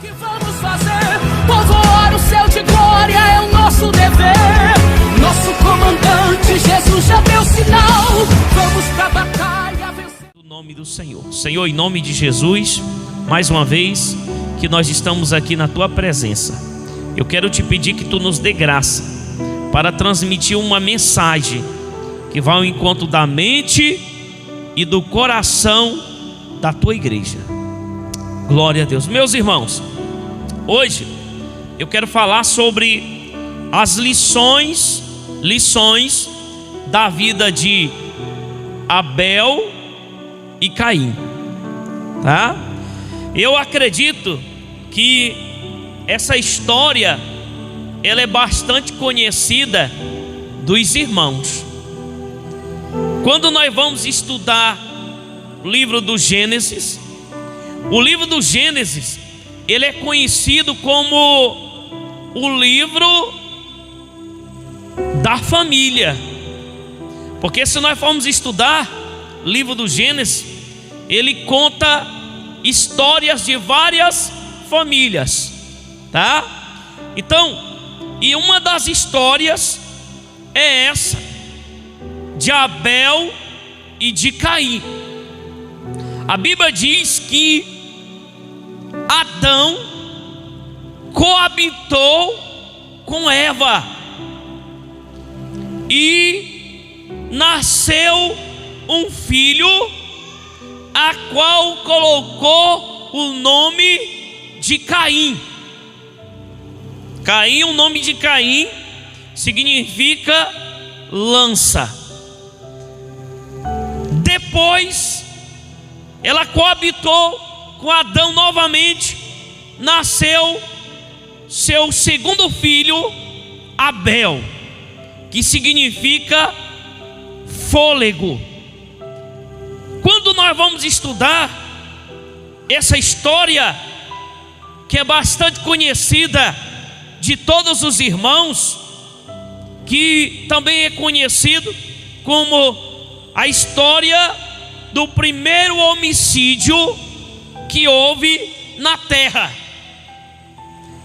que vamos fazer? Povoar o céu de glória é o nosso dever. Nosso comandante Jesus já deu sinal. Vamos pra batalha vencer. No nome do Senhor. Senhor, em nome de Jesus, mais uma vez que nós estamos aqui na tua presença, eu quero te pedir que tu nos dê graça para transmitir uma mensagem que vai ao encontro da mente e do coração da tua igreja. Glória a Deus. Meus irmãos, hoje eu quero falar sobre as lições da vida de Abel e Caim, tá? Eu acredito que essa história ela é bastante conhecida dos irmãos. Quando nós vamos estudar o livro do Gênesis, ele é conhecido como o livro da família. Porque se nós formos estudar o livro do Gênesis, ele conta histórias de várias famílias, tá? Então, e uma das histórias é essa de Abel e de Caim. A Bíblia diz que Adão coabitou com Eva e nasceu um filho, a qual colocou o nome de Caim. Caim, o nome de Caim significa lança. Depois ela coabitou com Adão novamente, nasceu seu segundo filho, Abel, que significa fôlego. Quando nós vamos estudar essa história, que é bastante conhecida de todos os irmãos, que também é conhecido como a história do primeiro homicídio que houve na terra.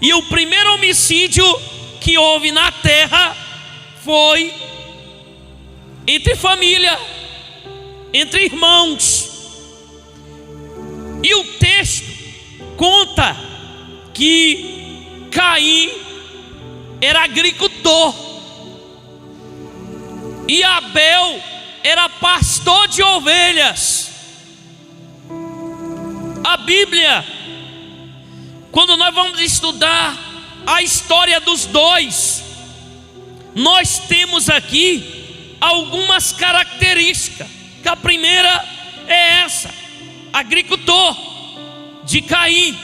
E o primeiro homicídio que houve na terra foi entre família, entre irmãos. E o texto conta que Caim era agricultor e Abel era pastor de ovelhas. A Bíblia, quando nós vamos estudar a história dos dois, nós temos aqui algumas características. Que a primeira é essa: agricultor de Caim.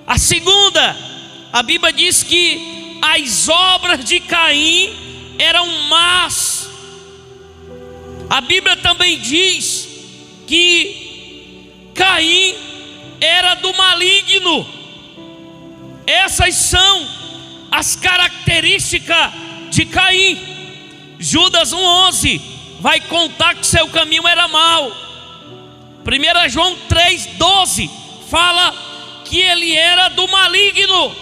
A segunda, a Bíblia diz que as obras de Caim eram más. A Bíblia também diz que Caim era do maligno. Essas são as características de Caim. Judas 1,11 vai contar que seu caminho era mau. 1 João 3,12 fala que ele era do maligno.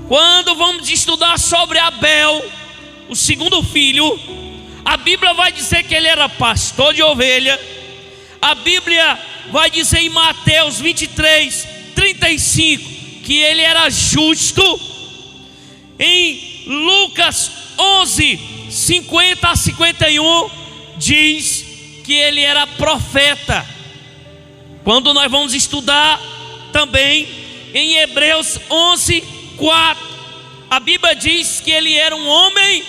Quando vamos estudar sobre Abel, o segundo filho, a Bíblia vai dizer que ele era pastor de ovelha. A Bíblia vai dizer em Mateus 23:35 que ele era justo. Em Lucas 11:50-51 diz que ele era profeta. Quando nós vamos estudar também em Hebreus 11:4, a Bíblia diz que ele era um homem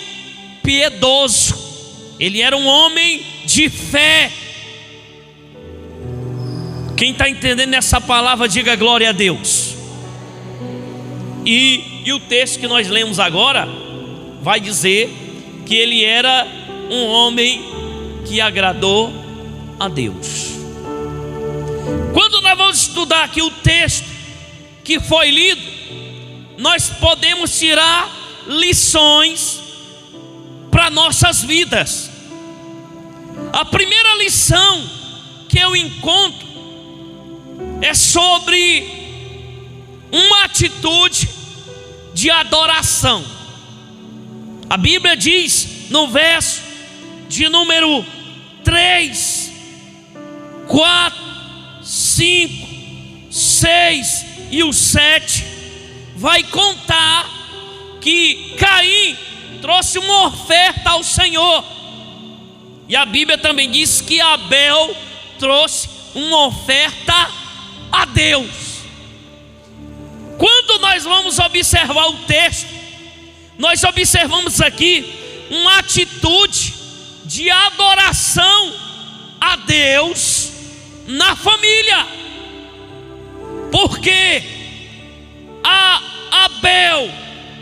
piedoso. Ele era um homem de fé. Quem está entendendo essa palavra, diga glória a Deus. E o texto que nós lemos agora vai dizer que ele era um homem que agradou a Deus. Quando nós vamos estudar aqui o texto que foi lido, nós podemos tirar lições para nossas vidas. A primeira lição que eu encontro é sobre uma atitude de adoração. A Bíblia diz no verso de número 3, 4, 5, 6 e o 7, vai contar que Caim trouxe uma oferta ao Senhor. E a Bíblia também diz que Abel trouxe uma oferta a Deus. Quando nós vamos observar o texto, nós observamos aqui uma atitude de adoração a Deus na família. Porque Abel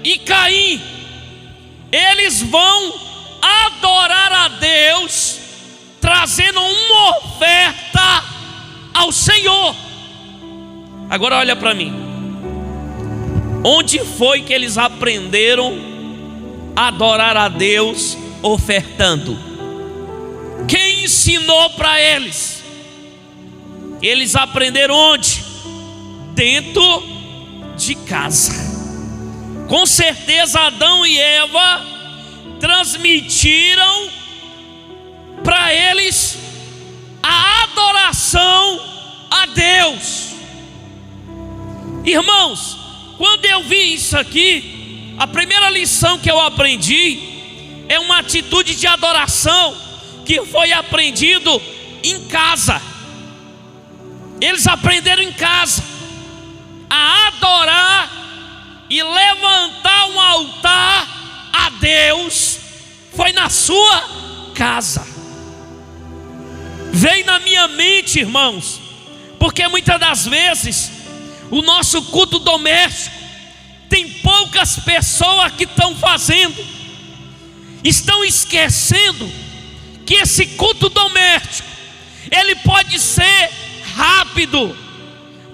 e Caim, eles vão adorar a Deus, trazendo uma oferta ao Senhor. Agora olha para mim. Onde foi que eles aprenderam a adorar a Deus ofertando? Quem ensinou para eles? Eles aprenderam onde? Dentro de casa. Com certeza Adão e Eva transmitiram para eles a adoração a Deus. Irmãos, quando eu vi isso aqui, a primeira lição que eu aprendi é uma atitude de adoração que foi aprendido em casa. Eles aprenderam em casa a adorar e levantar um altar a Deus. Foi na sua casa. Veio na minha mente, irmãos, porque muitas das vezes o nosso culto doméstico tem poucas pessoas que estão fazendo, estão esquecendo que esse culto doméstico, ele pode ser rápido,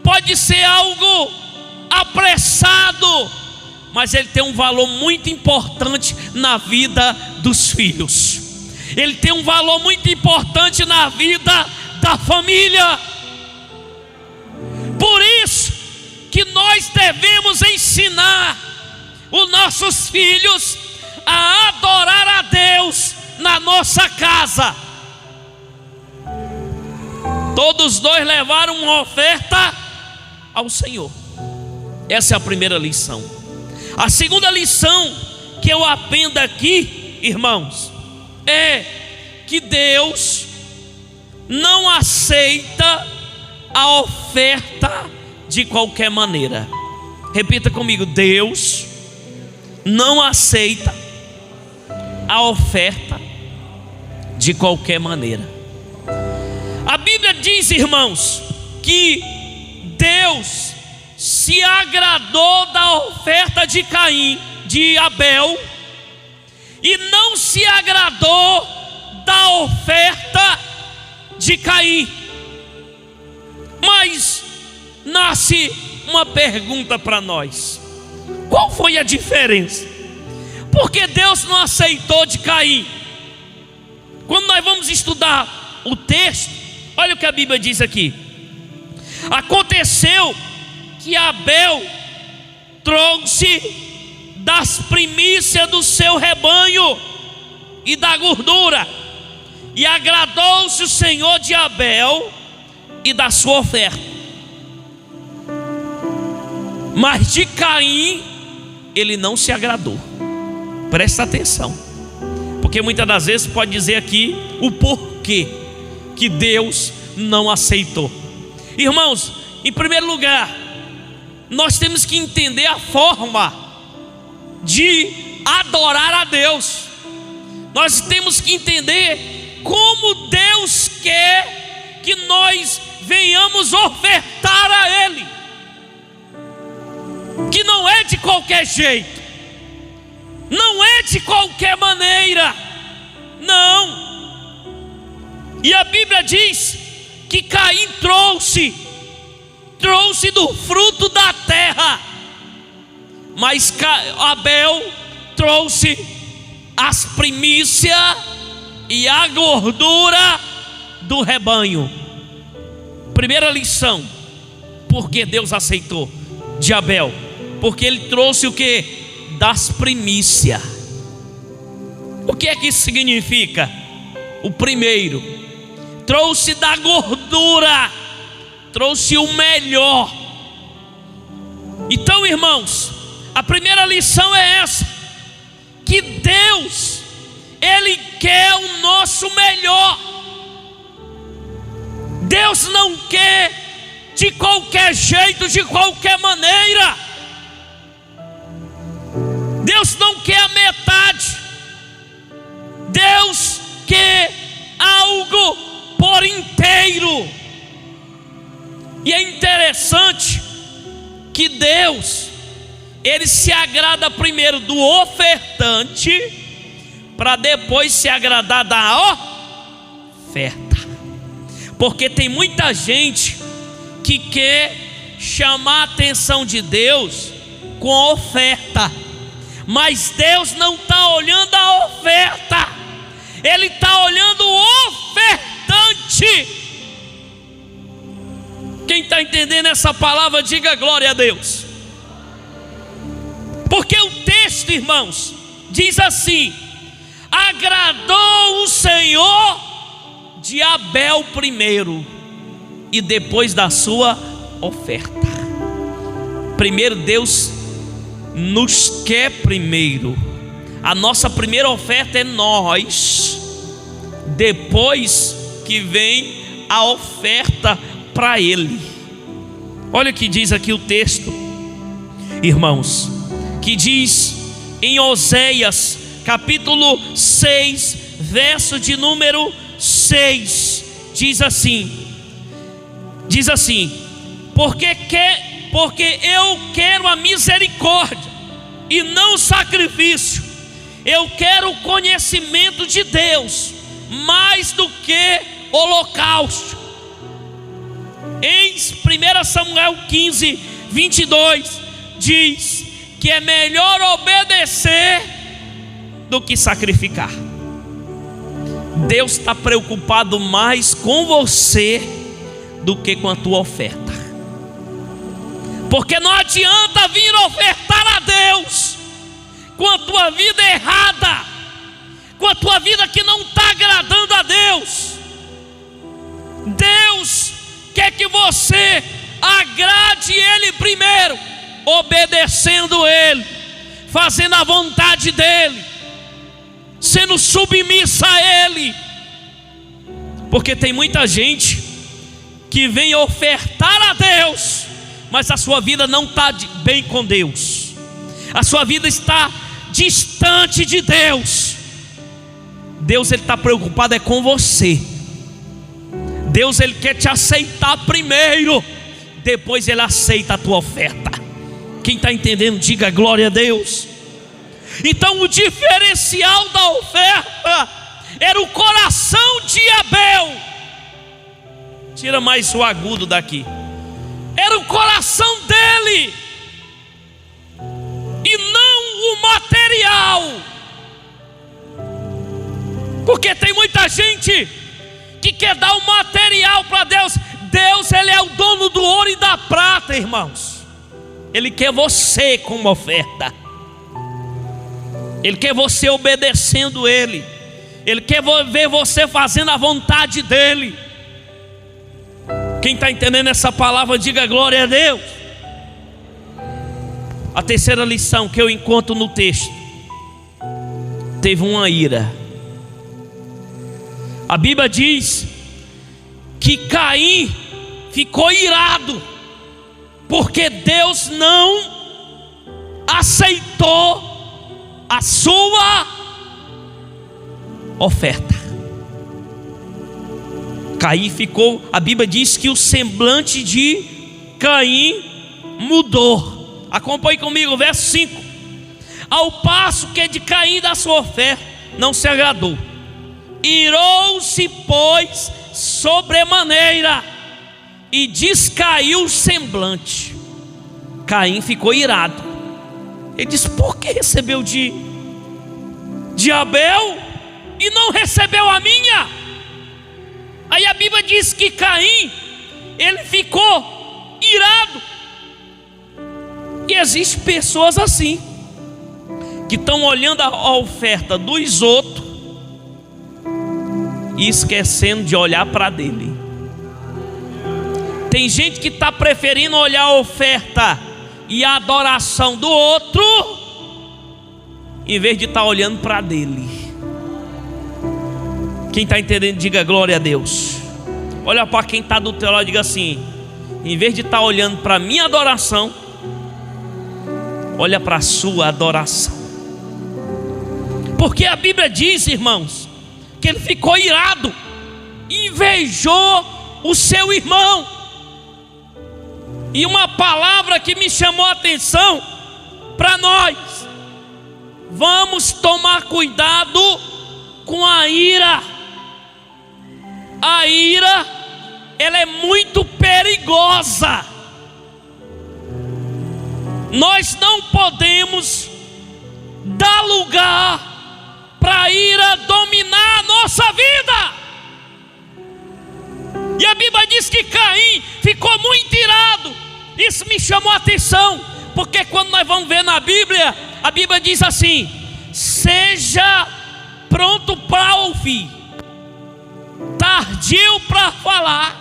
pode ser algo apressado, mas ele tem um valor muito importante na vida dos filhos. Ele tem um valor muito importante na vida da família. Por isso que nós devemos ensinar os nossos filhos a adorar a Deus na nossa casa. Todos dois levaram uma oferta ao Senhor. Essa é a primeira lição. A segunda lição que eu aprendo aqui, irmãos, é que Deus não aceita a oferta de qualquer maneira. Repita comigo: Deus não aceita a oferta de qualquer maneira. A Bíblia diz, irmãos, que Deus se agradou da oferta de Caim, de Abel, e não se agradou da oferta de Caim. Mas nasce uma pergunta para nós: qual foi a diferença? Por que Deus não aceitou de Caim? Quando nós vamos estudar o texto, olha o que a Bíblia diz aqui. Aconteceu que Abel trouxe das primícias do seu rebanho e da gordura, e agradou-se o Senhor de Abel e da sua oferta. Mas de Caim ele não se agradou. Presta atenção, porque muitas das vezes pode dizer aqui o porquê que Deus não aceitou. Irmãos, em primeiro lugar, nós temos que entender a forma de adorar a Deus. Nós temos que entender como Deus quer que nós venhamos ofertar a Ele, que não é de qualquer jeito, não é de qualquer maneira, não. E a Bíblia diz que Caim trouxe do fruto da terra, mas Abel trouxe as primícias e a gordura do rebanho. Primeira lição: porque Deus aceitou? de Abel? Porque ele trouxe o que? Das primícias. O que é que isso significa? O primeiro, trouxe da gordura, trouxe o melhor. Então, irmãos, a primeira lição é essa: que Deus, Ele quer o nosso melhor. Deus não quer de qualquer jeito, de qualquer maneira. Deus não quer a metade. Deus quer algo por inteiro. E é interessante que Deus, Ele se agrada primeiro do ofertante, para depois se agradar da oferta. Porque tem muita gente que quer chamar a atenção de Deus com a oferta, mas Deus não está olhando a oferta, Ele está olhando o ofertante. Quem está entendendo essa palavra, diga glória a Deus. Porque o texto, irmãos, diz assim: agradou o Senhor de Abel primeiro, e depois da sua oferta. Primeiro, Deus nos quer primeiro. A nossa primeira oferta é nós, depois que vem a oferta para Ele. Olha o que diz aqui o texto, irmãos, que diz em Oséias capítulo 6, verso de número 6, diz assim: porque eu quero a misericórdia e não sacrifício, eu quero o conhecimento de Deus mais do que holocausto. Em 1 Samuel 15, 22 diz que é melhor obedecer do que sacrificar. Deus está preocupado mais com você do que com a tua oferta. Porque não adianta vir ofertar a Deus com a tua vida errada, com a tua vida que não está agradando a Deus. Deus quer que você agrade Ele primeiro, obedecendo Ele, fazendo a vontade dEle, sendo submissa a Ele. Porque tem muita gente que vem ofertar a Deus, mas a sua vida não está bem com Deus, a sua vida está distante de Deus. Deus, Ele está preocupado é com você. Deus, Ele quer te aceitar primeiro, depois Ele aceita a tua oferta. Quem está entendendo, diga glória a Deus. Então o diferencial da oferta era o coração de Abel. Tira mais o agudo daqui. Era o coração dele, e não o material. Porque tem muita gente que quer dar o material para Deus. Deus, Ele é o dono do ouro e da prata, irmãos. Ele quer você como oferta. Ele quer você obedecendo Ele. Ele quer ver você fazendo a vontade dEle. Quem está entendendo essa palavra, diga glória a Deus. A terceira lição que eu encontro no texto: teve uma ira. A Bíblia diz que Caim ficou irado, porque Deus não aceitou a sua oferta. Caim ficou, a Bíblia diz que o semblante de Caim mudou. Acompanhe comigo o verso 5. Ao passo que de Caim da sua oferta não se agradou, irou-se, pois, sobremaneira, e descaiu o semblante. Caim ficou irado. Ele disse: por que recebeu de Abel e não recebeu a minha? Aí a Bíblia diz que Caim, ele ficou irado. existem pessoas assim, que estão olhando a oferta dos outros e esquecendo de olhar para a dele. Tem gente que está preferindo olhar a oferta e a adoração do outro, em vez de estar olhando para a dele. Quem está entendendo, diga glória a Deus. Olha para quem está do teu lado e diga assim: em vez de estar olhando para a minha adoração, olha para a sua adoração. Porque a Bíblia diz, irmãos, que ele ficou irado, invejou o seu irmão. E uma palavra que me chamou a atenção para nós: vamos tomar cuidado com a ira. A ira, ela é muito perigosa. Nós não podemos dar lugar para a ira dominar a nossa vida. E a Bíblia diz que Caim ficou muito irado. Isso me chamou a atenção, porque quando nós vamos ver na Bíblia, a Bíblia diz assim: seja pronto para ouvir, tardio para falar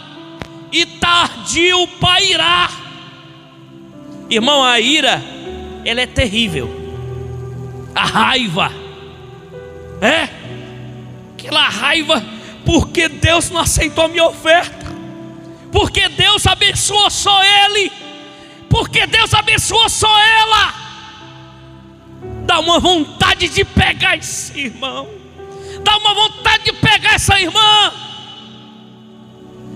e tardio para irar. Irmão, a ira, ela é terrível. A raiva, aquela raiva porque Deus não aceitou a minha oferta, porque Deus abençoou só ele, porque Deus abençoou só ela. Dá uma vontade de pegar esse irmão, dá uma vontade de pegar essa irmã.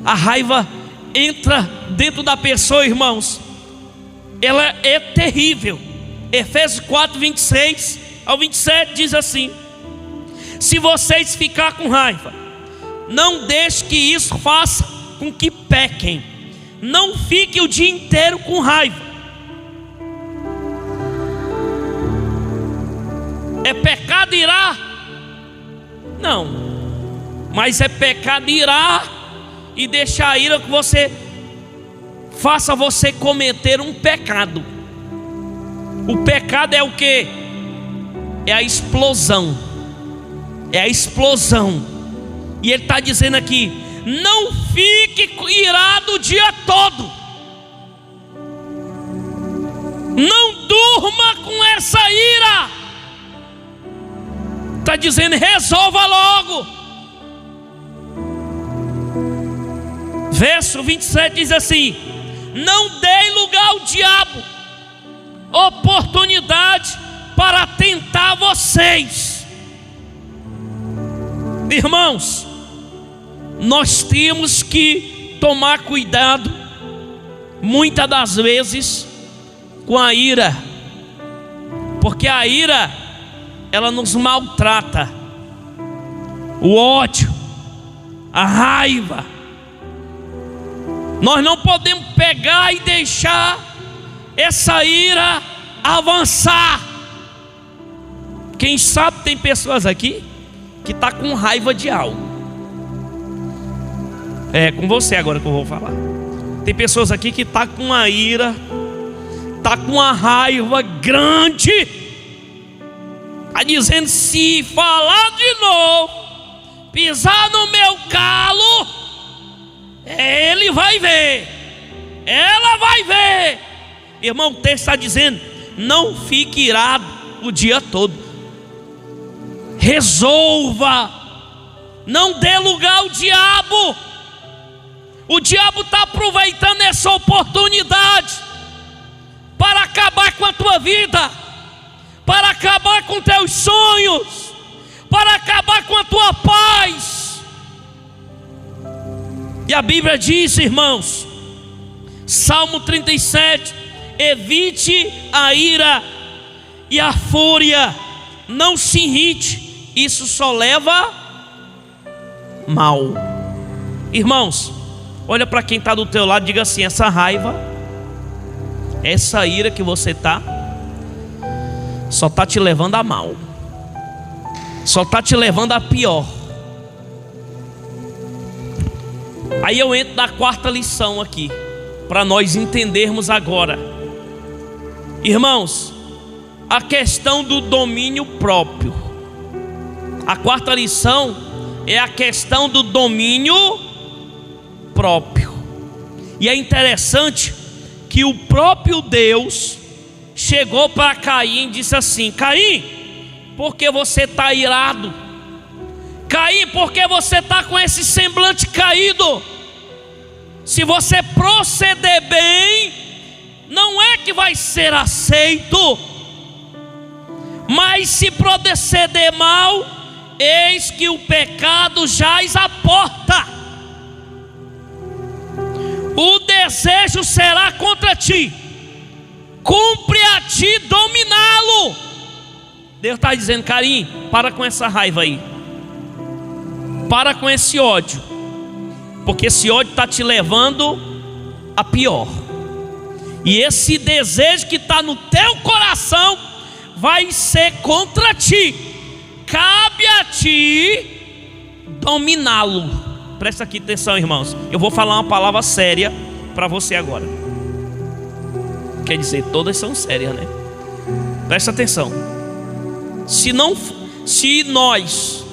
A raiva entra dentro da pessoa, irmãos, ela é terrível. Efésios 4, 26 ao 27 diz assim: se vocês ficar com raiva, não deixe que isso faça com que pequem. Não fique o dia inteiro com raiva. É pecado irar? Não. Mas é pecado irar e deixar a ira que você faça você cometer um pecado. O pecado é o que? É a explosão. É a explosão. E ele está dizendo aqui: não fique irado o dia todo. Não durma com essa ira. Está dizendo: resolva logo. Verso 27 diz assim: não dê lugar ao diabo oportunidade para tentar vocês. Irmãos, nós temos que tomar cuidado, muitas das vezes, com a ira, porque a ira, ela nos maltrata. O ódio, a raiva, nós não podemos pegar e deixar essa ira avançar. Quem sabe tem pessoas aqui que está com raiva de algo. É com você agora que eu vou falar. Tem pessoas aqui que está com uma ira, está com uma raiva grande, está dizendo: se falar de novo, pisar no meu calo, ele vai ver, ela vai ver. Irmão, o texto está dizendo: não fique irado o dia todo. Resolva, não dê lugar ao diabo. O diabo está aproveitando essa oportunidade para acabar com a tua vida, para acabar com teus sonhos, para acabar com a tua paz. E a Bíblia diz, irmãos, Salmo 37: evite a ira e a fúria, não se irrite, isso só leva mal. Irmãos, olha para quem está do teu lado e diga assim: essa raiva, essa ira que você está, só está te levando a mal, só está te levando a pior. Aí eu entro na quarta lição aqui, para nós entendermos agora. Irmãos, a questão do domínio próprio. A quarta lição é a questão do domínio próprio. E é interessante que o próprio Deus chegou para Caim e disse assim: Caim, por que você está irado? Caim, por que você está com esse semblante caído? Se você proceder bem, não é que vai ser aceito, mas se proceder mal, eis que o pecado jaz à porta. O desejo será contra ti, cumpre a ti dominá-lo. Deus está dizendo: Caim, para com essa raiva aí, para com esse ódio, porque esse ódio está te levando a pior. E esse desejo que está no teu coração vai ser contra ti. Cabe a ti dominá-lo. Presta aqui atenção, irmãos. Eu vou falar uma palavra séria para você agora. Quer dizer, todas são sérias, né? Presta atenção. Se nós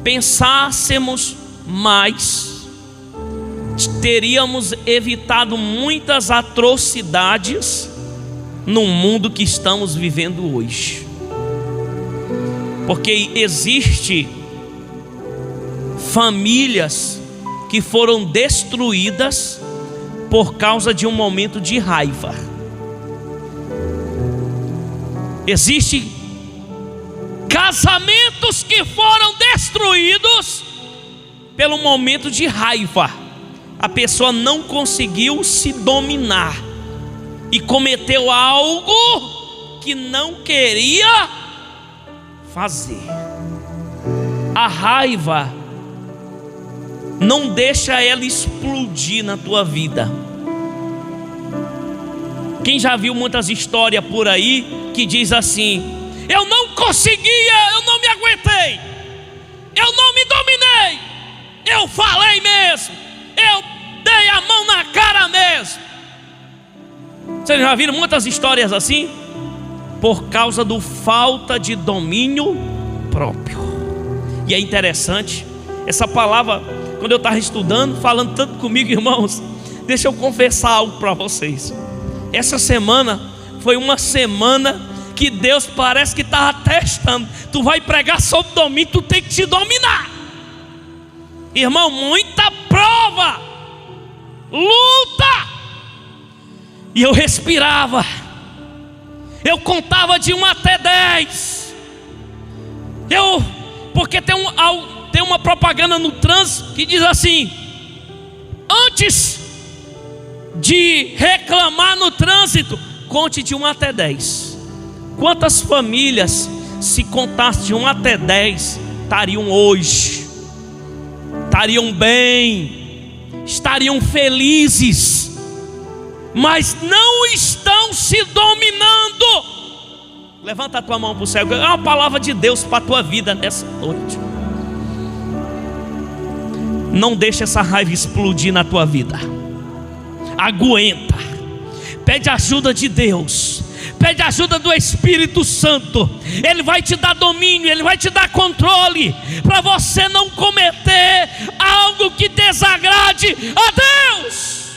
pensássemos mais, teríamos evitado muitas atrocidades no mundo que estamos vivendo hoje. Porque existe famílias que foram destruídas por causa de um momento de raiva. Existem casamentos que foram destruídos pelo momento de raiva. A pessoa não conseguiu se dominar e cometeu algo que não queria fazer. A raiva não deixa ela explodir na tua vida. Quem já viu muitas histórias por aí que diz assim: eu não conseguia, eu não me aguentei, eu não me dominei, eu falei mesmo, eu dei a mão na cara mesmo. Vocês já viram muitas histórias assim? Por causa do falta de domínio próprio. E é interessante, essa palavra, quando eu estava estudando, falando tanto comigo, irmãos, deixa eu confessar algo para vocês. Essa semana foi uma semana que Deus parece que estava testando. Tu vai pregar sobre domínio, tu tem que te dominar. Irmão, muita prova, luta. E eu respirava, eu contava de 1 até 10. Porque tem uma propaganda no trânsito que diz assim: antes de reclamar no trânsito, conte de 1 até 10. Quantas famílias, se contasse de 1 até 10, estariam hoje, estariam bem, estariam felizes, mas não estão se dominando. Levanta a tua mão para o céu. É uma palavra de Deus para a tua vida nessa noite. Não deixe essa raiva explodir na tua vida. Aguenta. Pede ajuda de Deus. Pede ajuda do Espírito Santo. Ele vai te dar domínio, Ele vai te dar controle, para você não cometer algo que desagrade a Deus.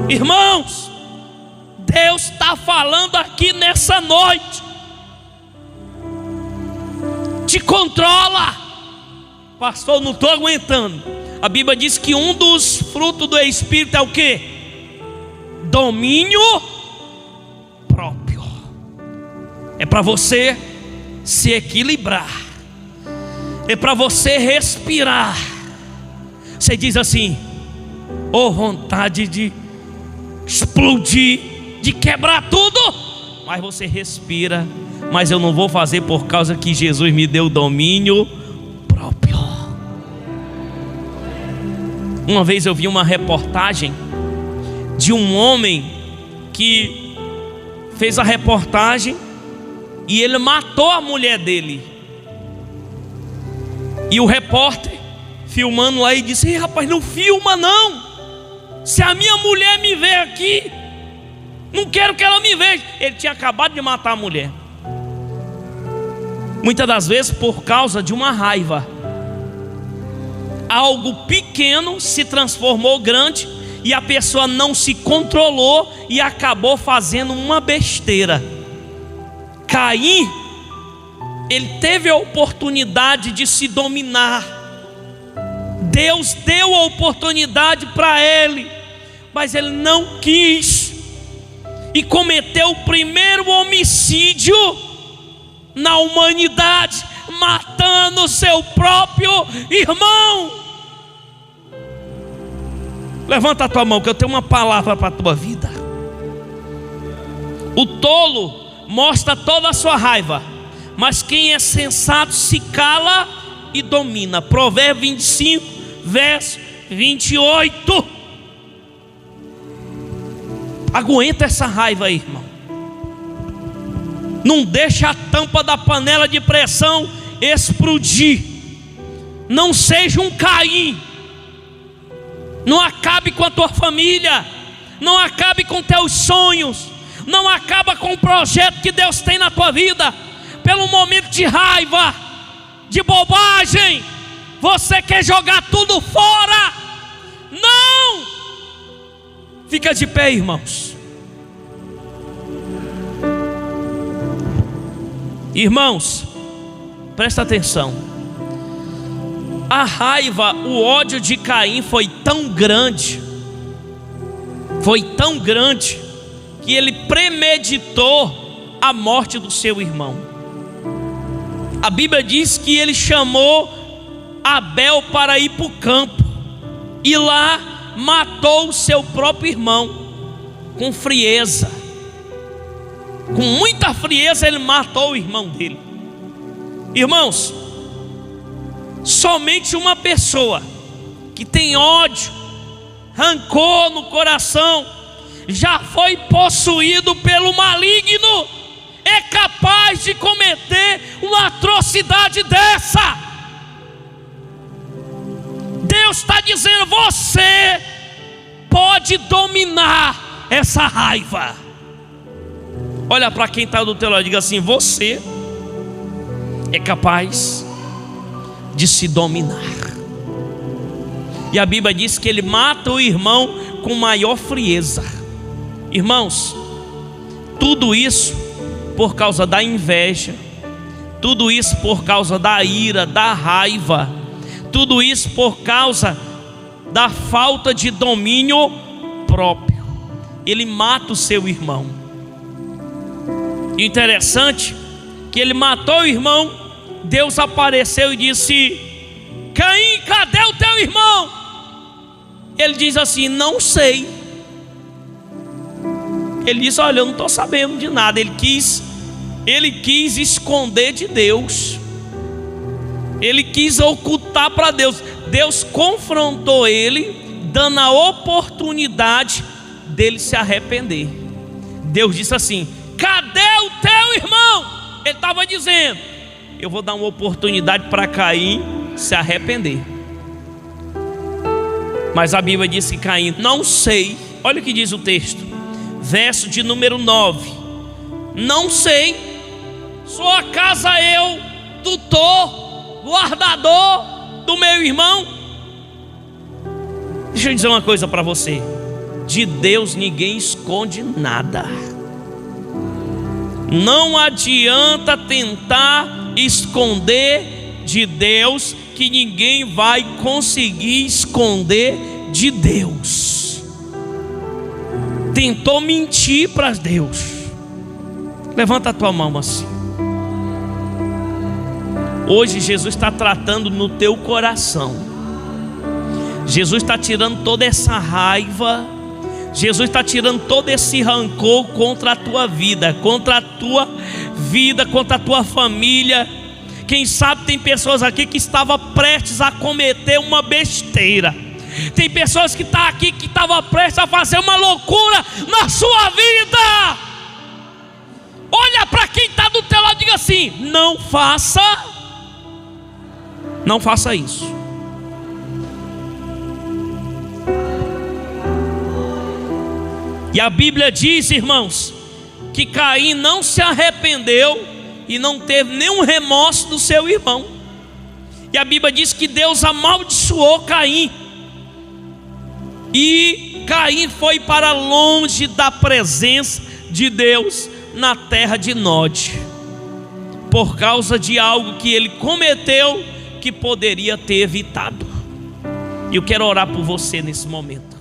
Irmãos, Deus está falando aqui nessa noite. Te controla. Pastor, não estou aguentando. A Bíblia diz que um dos frutos do Espírito é o quê? Domínio próprio. É para você se equilibrar, é para você respirar. Você diz assim: oh, vontade de explodir, de quebrar tudo. Mas você respira: mas eu não vou fazer, por causa que Jesus me deu domínio próprio. Uma vez eu vi uma reportagem de um homem que fez a reportagem e ele matou a mulher dele. E o repórter filmando lá e disse: ei, rapaz, não filma não. Se a minha mulher me ver aqui, Não quero que ela me veja. Ele tinha acabado de matar a mulher. Muitas das vezes por causa de uma raiva. Algo pequeno se transformou grande e a pessoa não se controlou e acabou fazendo uma besteira. Caim, ele teve a oportunidade de se dominar. Deus deu a oportunidade para ele, mas ele não quis e cometeu o primeiro homicídio na humanidade, matando seu próprio irmão. Levanta a tua mão que eu tenho uma palavra para a tua vida. O tolo mostra toda a sua raiva, mas quem é sensato se cala e domina. Provérbios 25, verso 28. Aguenta essa raiva aí, irmão. Não deixa a tampa da panela de pressão explodir. Não seja um Caim. Não acabe com a tua família. Não acabe com teus sonhos. Não acaba com o projeto que Deus tem na tua vida. Pelo momento de raiva, de bobagem, você quer jogar tudo fora. Não! Fica de pé, irmãos. Irmãos, presta atenção. A raiva, o ódio de Caim foi tão grande, que ele premeditou a morte do seu irmão. A Bíblia diz que ele chamou Abel para ir para o campo, e lá matou o seu próprio irmão, com frieza. Com muita frieza ele matou o irmão dele. Irmãos, somente uma pessoa que tem ódio, rancor no coração, já foi possuído pelo maligno, é capaz de cometer uma atrocidade dessa. Deus está dizendo: você pode dominar essa raiva. Olha para quem está do teu lado e diga assim: você é capaz de se dominar. E a Bíblia diz que ele mata o irmão com maior frieza. Irmãos, tudo isso por causa da inveja, tudo isso por causa da ira, da raiva, tudo isso por causa da falta de domínio próprio. Ele mata o seu irmão. E interessante que ele matou o irmão. Deus apareceu e disse: Caim, cadê o teu irmão? Ele diz assim: não sei. Ele disse: olha, eu não estou sabendo de nada. Ele quis esconder de Deus. Ele quis ocultar para Deus. Deus confrontou ele, dando a oportunidade dele se arrepender. Deus disse assim: cadê o teu irmão? Ele estava dizendo: eu vou dar uma oportunidade para Caim se arrepender. Mas a Bíblia diz que Caim: não sei. Olha o que diz o texto, verso de número 9: não sei, sou acaso eu tutor, guardador do meu irmão? Deixa eu dizer uma coisa para você: de Deus ninguém esconde nada. Não adianta tentar esconder de Deus, que ninguém vai conseguir esconder de Deus. Tentou mentir para Deus. Levanta a tua mão assim. Hoje Jesus está tratando no teu coração. Jesus está tirando toda essa raiva. Jesus está tirando todo esse rancor contra a tua vida, contra a tua família. Quem sabe tem pessoas aqui que estavam prestes a cometer uma besteira. Tem pessoas que estão aqui que estavam prestes a fazer uma loucura na sua vida. Olha para quem está do teu lado e diga assim: não faça isso. E a Bíblia diz, irmãos, que Caim não se arrependeu e não teve nenhum remorso do seu irmão. E a Bíblia diz que Deus amaldiçoou Caim. E Caim foi para longe da presença de Deus na terra de Nod, por causa de algo que ele cometeu que poderia ter evitado. E eu quero orar por você nesse momento.